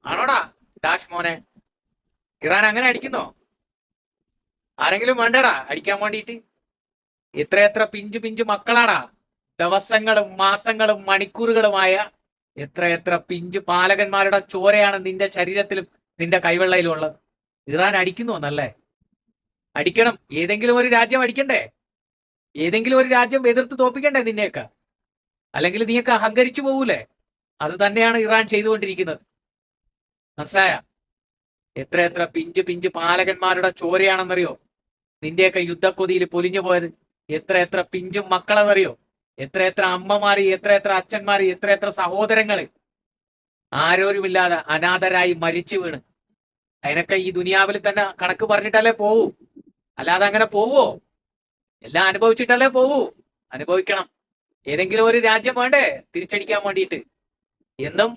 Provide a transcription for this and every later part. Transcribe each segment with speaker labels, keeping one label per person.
Speaker 1: ആണോടാ dash മോനെ? Iran അങ്ങനെ അടിക്കുന്നോ? ആരെങ്കിലും വേണ്ടടാ അടിക്കാൻ വേണ്ടിയിട്ട്? എത്രയെത്ര പിഞ്ചു പിഞ്ചു മക്കളാടാ, ദിവസങ്ങളും മാസങ്ങളും മണിക്കൂറുകളുമായ എത്രയെത്ര പിഞ്ചു പാലകന്മാരുടെ ചോരയാണ് നിന്റെ ശരീരത്തിലും നിന്റെ കൈവെള്ളയിലും ഉള്ളത്. ഇറാൻ അടിക്കുന്നു എന്നല്ലേ? അടിക്കണം. ഏതെങ്കിലും ഒരു രാജ്യം അടിക്കണ്ടേ? ഏതെങ്കിലും ഒരു രാജ്യം എതിർത്ത് തോപ്പിക്കണ്ടേ നിന്നെയൊക്കെ? അല്ലെങ്കിൽ നീയൊക്കെ അഹങ്കരിച്ചു പോകൂലേ? അത് തന്നെയാണ് ഇറാൻ ചെയ്തുകൊണ്ടിരിക്കുന്നത്. മനസ്സിലായ? എത്രയെത്ര പിഞ്ചു പിഞ്ചു പാലകന്മാരുടെ ചോരയാണെന്നറിയോ നിന്റെയൊക്കെ യുദ്ധക്കൊതിയിൽ പൊലിഞ്ഞു പോയത്? എത്രയെത്ര പിഞ്ചും മക്കളെന്നറിയോ? എത്രയെത്ര അമ്മമാര്, എത്രയെത്ര അച്ഛന്മാര്, എത്രയെത്ര സഹോദരങ്ങള് ആരോരുമില്ലാതെ അനാഥരായി മരിച്ചു വീണ്. അതിനൊക്കെ ഈ ദുനിയാവിൽ തന്നെ കണക്ക് പറഞ്ഞിട്ടല്ലേ പോവൂ. അല്ലാതെ അങ്ങനെ പോവോ? എല്ലാം അനുഭവിച്ചിട്ടല്ലേ പോവൂ. അനുഭവിക്കണം. ഏതെങ്കിലും ഒരു രാജ്യം വേണ്ടേ തിരിച്ചടിക്കാൻ വേണ്ടിയിട്ട്? എന്നും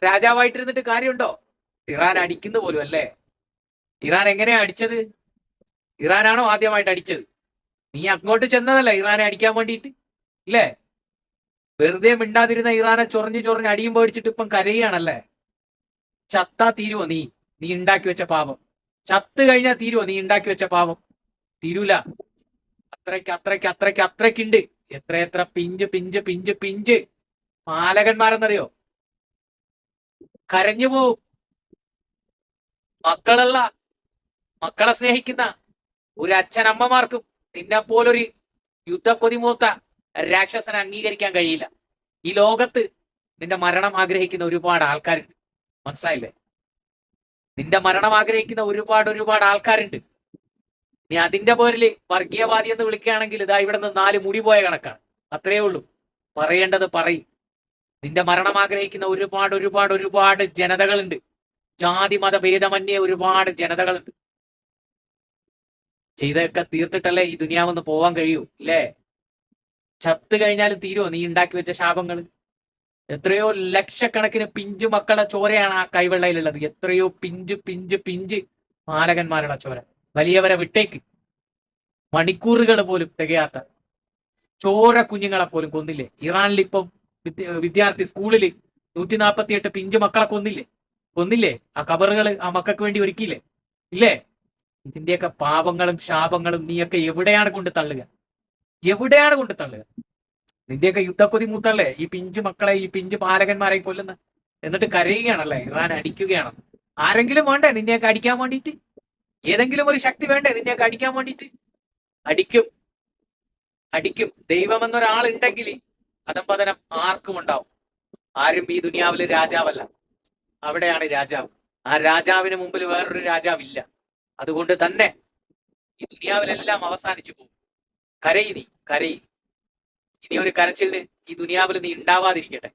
Speaker 1: രാജാവായിട്ടിരുന്നിട്ട് കാര്യമുണ്ടോ? ഇറാൻ അടിക്കുന്ന പോലും അല്ലേ? ഇറാൻ എങ്ങനെയാ അടിച്ചത്? ഇറാനാണോ ആദ്യമായിട്ട് അടിച്ചത്? നീ അങ്ങോട്ട് ചെന്നതല്ലേ ഇറാനെ അടിക്കാൻ വേണ്ടിയിട്ട്, ഇല്ലേ? വെറുതെ മിണ്ടാതിരുന്ന ഇറാനെ ചൊറിഞ്ഞ് ചൊറിഞ്ഞ് അടിയും പേടിച്ചിട്ട് ഇപ്പം കരയുകയാണല്ലേ? ചത്താ തീരുവോ നീ? നീ ഉണ്ടാക്കി വെച്ച പാപം ചത്ത് കഴിഞ്ഞാൽ തീരുവോ? നീ ഉണ്ടാക്കി വെച്ച പാപം തീരൂല. അത്രയ്ക്ക് അത്രയ്ക്ക് അത്രയ്ക്ക് അത്രയ്ക്കുണ്ട്. എത്രയെത്ര പിഞ്ച് പിഞ്ച് പിഞ്ച് പിഞ്ച് പാലകന്മാരെന്നറിയോ? കരഞ്ഞു പോവും. മക്കളുള്ള, മക്കളെ സ്നേഹിക്കുന്ന ഒരു അച്ഛനമ്മമാർക്കും നിന്നെ പോലൊരു യുദ്ധക്കൊതിമൂത്ത രാക്ഷസനെ അംഗീകരിക്കാൻ കഴിയില്ല. ഈ ലോകത്ത് നിന്റെ മരണം ആഗ്രഹിക്കുന്ന ഒരുപാട് ആൾക്കാരുണ്ട്. മനസ്സിലായില്ലേ? നിന്റെ മരണം ആഗ്രഹിക്കുന്ന ഒരുപാട് ഒരുപാട് ആൾക്കാരുണ്ട്. നീ അതിന്റെ പേരില് വർഗീയവാദി എന്ന് വിളിക്കുകയാണെങ്കിൽ ഇതാ ഇവിടെ നിന്ന് 4 മുടി പോയ കണക്കാണ്. അത്രയേ ഉള്ളൂ. പറയേണ്ടത് പറയും. നിന്റെ മരണം ആഗ്രഹിക്കുന്ന ഒരുപാട് ഒരുപാട് ഒരുപാട് ജനതകളുണ്ട്. ജാതി മത ഭേദമന്യേ ഒരുപാട് ജനതകളുണ്ട്. ചെയ്തൊക്കെ തീർത്തിട്ടല്ലേ ഈ ദുനിയാവെന്ന് പോവാൻ കഴിയൂ, ഇല്ലേ? ചത്ത് കഴിഞ്ഞാലും തീരുമോ നീ ഉണ്ടാക്കി വെച്ച ശാപങ്ങൾ? എത്രയോ ലക്ഷക്കണക്കിന് പിഞ്ചു മക്കളുടെ ചോരയാണ് ആ കൈവെള്ളയിലുള്ളത്. എത്രയോ പിഞ്ചു പിഞ്ചു പിഞ്ച് മാലകന്മാരുടെ ചോര. വലിയവരെ വിട്ടേക്ക്. മണിക്കൂറുകൾ പോലും തികയാത്ത ചോര കുഞ്ഞുങ്ങളെ പോലും കൊന്നില്ലേ? ഇറാനിൽ ഇപ്പം വിദ്യാർത്ഥി സ്കൂളില് 148 പിഞ്ചു മക്കളെ കൊന്നില്ലേ? കൊന്നില്ലേ? ആ കബറുകൾ ആ മക്കൾക്ക് വേണ്ടി ഒരുക്കിയില്ലേ? ഇല്ലേ? ഇതിന്റെയൊക്കെ പാപങ്ങളും ശാപങ്ങളും നീയൊക്കെ എവിടെയാണ് കൊണ്ട് തള്ളുക? എവിടെയാണ് കൊണ്ട് തള്ളുക? നിന്റെയൊക്കെ യുദ്ധക്കൊതി മൂത്തല്ലേ ഈ പിഞ്ചു മക്കളെ, ഈ പിഞ്ചു പാലകന്മാരെ കൊല്ലുന്ന? എന്നിട്ട് കരയുകയാണല്ലേ ഇറാൻ അടിക്കുകയാണ്? ആരെങ്കിലും വേണ്ടേ നിന്നെയൊക്കെ അടിക്കാൻ വേണ്ടിയിട്ട്? ഏതെങ്കിലും ഒരു ശക്തി വേണ്ടേ നിന്നെയൊക്കെ അടിക്കാൻ വേണ്ടിയിട്ട്? അടിക്കും, അടിക്കും. ദൈവം എന്നൊരാളുണ്ടെങ്കിൽ അധംപതനം ആർക്കും ഉണ്ടാവും. ആരും ഈ ദുനിയാവില് രാജാവല്ല. അവിടെയാണ് രാജാവ്. ആ രാജാവിന് മുമ്പിൽ വേറൊരു രാജാവില്ല. അതുകൊണ്ട് തന്നെ ഈ ദുനിയാവിലെല്ലാം അവസാനിച്ചു പോകും. കരയി നീ, കരയി. ഇനി ഒരു കരച്ചിലിന് ഈ ദുനിയാവിൽ നീ ഉണ്ടാവാതിരിക്കട്ടെ.